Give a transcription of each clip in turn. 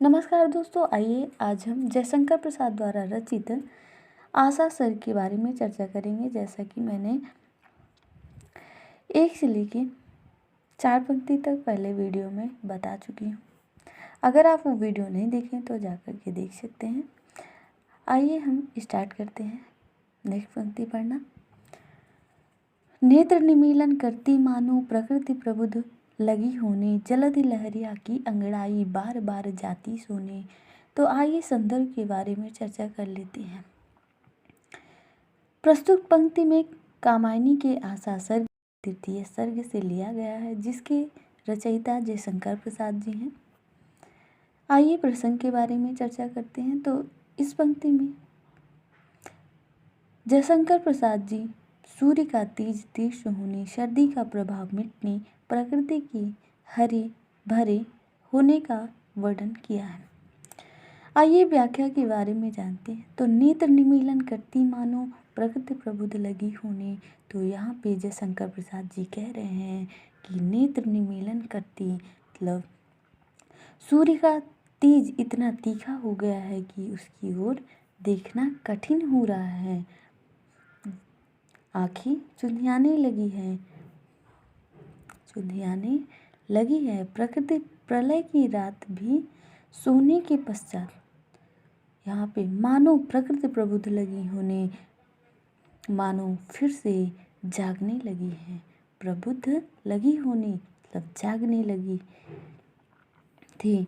नमस्कार दोस्तों, आइए आज हम जयशंकर प्रसाद द्वारा रचित आशा सर के बारे में चर्चा करेंगे। जैसा कि मैंने 1 से लेके 4 पंक्ति तक पहले वीडियो में बता चुकी हूँ। अगर आप वो वीडियो नहीं देखें तो जाकर के देख सकते हैं। आइए हम स्टार्ट करते हैं। नेक्स्ट पंक्ति पढ़ना। नेत्र निमीलन करती मानो प्रकृति प्रबुद्ध लगी होने, जलधि लहरिया की अंगड़ाई बार बार जाती सोने। तो आइए संदर्भ के बारे में चर्चा कर लेते हैं। प्रस्तुत पंक्ति में कामायनी के आशा सर्ग तृतीय सर्ग से लिया गया है, जिसके रचयिता जयशंकर प्रसाद जी हैं। आइए प्रसंग के बारे में चर्चा करते हैं। तो इस पंक्ति में जयशंकर प्रसाद जी सूर्य का तेज तीक्ष्ण होने, सर्दी का प्रभाव मिटने, प्रकृति की हरे भरे होने का वर्णन किया है। आइए व्याख्या के बारे में जानते हैं। तो नेत्र निमीलन करती मानो प्रकृति प्रबुद्ध लगी होने। तो यहाँ पे जयशंकर प्रसाद जी कह रहे हैं कि नेत्र निमीलन करती मतलब सूर्य का तेज इतना तीखा हो गया है कि उसकी ओर देखना कठिन हो रहा है। आँखें चुंधियाने लगी है। प्रकृति प्रलय की रात भी सोने के पश्चात, यहाँ पे मानो प्रकृति प्रबुद्ध लगी होने, मानो फिर से जागने लगी है। प्रबुद्ध लगी होने मतलब जागने लगी थी।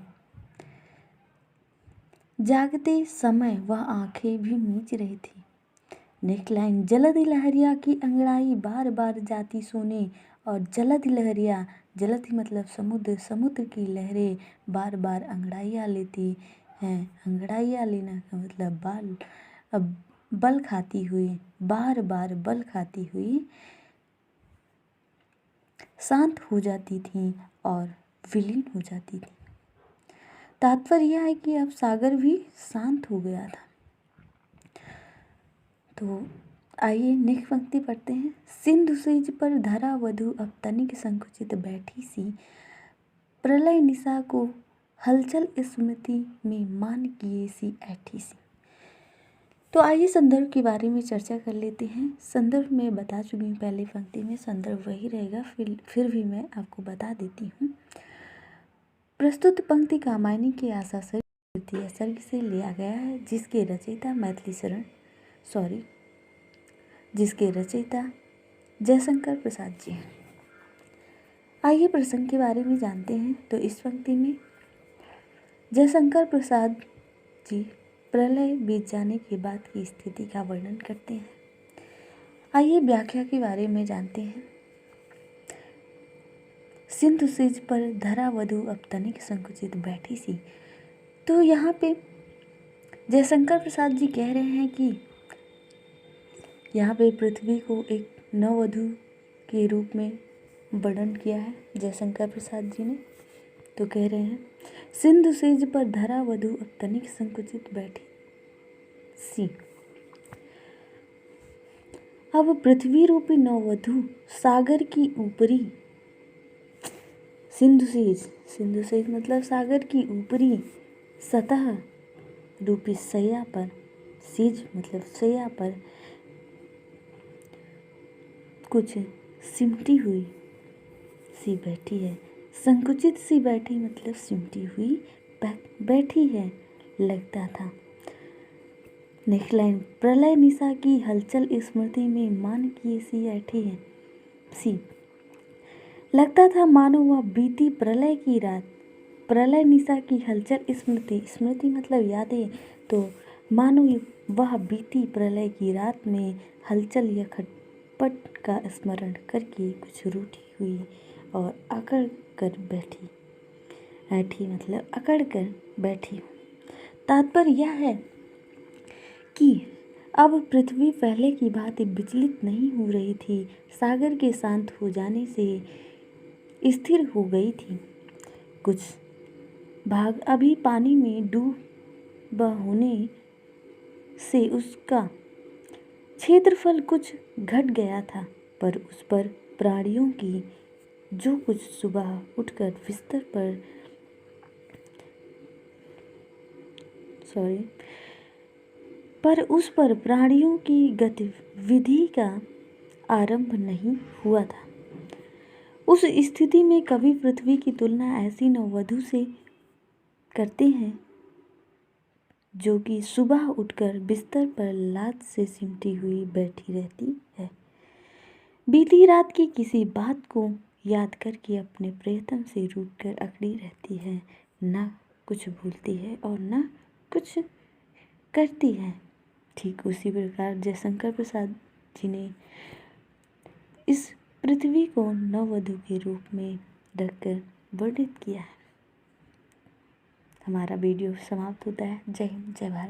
जागते समय वह आंखें भी मीच रही थी। नेक्स्ट लाइन, जलधि लहरिया की अंगड़ाई बार बार जाती सोने। और जलधि लहरिया, जलधि मतलब समुद्र, समुद्र की लहरें बार बार अंगड़ाइयाँ लेती हैं। अंगड़ाइयाँ लेना का मतलब बल खाती हुई, बार बार बल खाती हुई शांत हो जाती थी और विलीन हो जाती थी। तात्पर्य यह है कि अब सागर भी शांत हो गया था। तो आइए नेक्स्ट पंक्ति पढ़ते हैं। सिंधु सेज पर धरा वधु अब तनिक संकुचित बैठी सी, प्रलय निशा को हलचल स्मृति में मान किए सी ऐठी सी। तो आइए संदर्भ के बारे में चर्चा कर लेते हैं। संदर्भ में बता चुकी हूँ पहली पंक्ति में, संदर्भ वही रहेगा, फिर भी मैं आपको बता देती हूँ। प्रस्तुत पंक्ति कामायनी के आशा सर्ग तृतीय सर्ग से लिया गया है, जिसके रचयिता जयशंकर प्रसाद जी हैं। आइए प्रसंग के बारे में जानते हैं। तो इस पंक्ति में जयशंकर प्रसाद जी प्रलय बीत जाने के बाद की स्थिति का वर्णन करते हैं। आइए व्याख्या के बारे में जानते हैं। सिंधु सेज पर धरा वधु अब तनिक संकुचित बैठी सी। तो यहाँ पे जयशंकर प्रसाद जी कह रहे हैं कि यहाँ पे पृथ्वी को एक नववधू के रूप में वर्णन किया है जयशंकर प्रसाद जी ने। तो कह रहे हैं, सिंधु सेज पर धरा वधू अब तनिक संकुचित बैठी सी। अब पृथ्वी रूपी नववधू सागर की ऊपरी, सिंधु सेज मतलब सागर की ऊपरी सतह रूपी सैया पर, सेज मतलब सैया पर कुछ सिमटी हुई सी बैठी है। संकुचित सी बैठी मतलब सिमटी हुई बैठी है लगता था। नेक्स्ट लाइन, प्रलय निशा की हलचल स्मृति में मान किए सी ऐठी है सी। लगता था मानो वह बीती प्रलय की रात, प्रलय निशा की हलचल स्मृति मतलब यादें, तो मानो वह बीती प्रलय की रात में हलचल या खटपट का स्मरण करके कुछ रूठी हुई और अकड़ कर बैठी, ऐठी मतलब अकड़ कर बैठी। तात्पर्य यह है कि अब पृथ्वी पहले की भांति विचलित नहीं हो रही थी, सागर के शांत हो जाने से स्थिर हो गई थी। कुछ भाग अभी पानी में डूबा होने से उसका क्षेत्रफल कुछ घट गया था, पर उस पर प्राणियों की जो कुछ सुबह उठकर बिस्तर पर सॉरी, पर उस पर प्राणियों की गतिविधि का आरंभ नहीं हुआ था। उस स्थिति में कवि पृथ्वी की तुलना ऐसी नववधू से करते हैं जो कि सुबह उठकर बिस्तर पर लात से सिमटी हुई बैठी रहती है, बीती रात की किसी बात को याद करके अपने प्रियतम से रूठ कर अकड़ी रहती है, न कुछ भूलती है और न कुछ करती है। ठीक उसी प्रकार जयशंकर प्रसाद जी ने इस पृथ्वी को नववधू के रूप में रखकर वर्णित किया है। हमारा वीडियो समाप्त होता है। जय हिंद, जय भारत।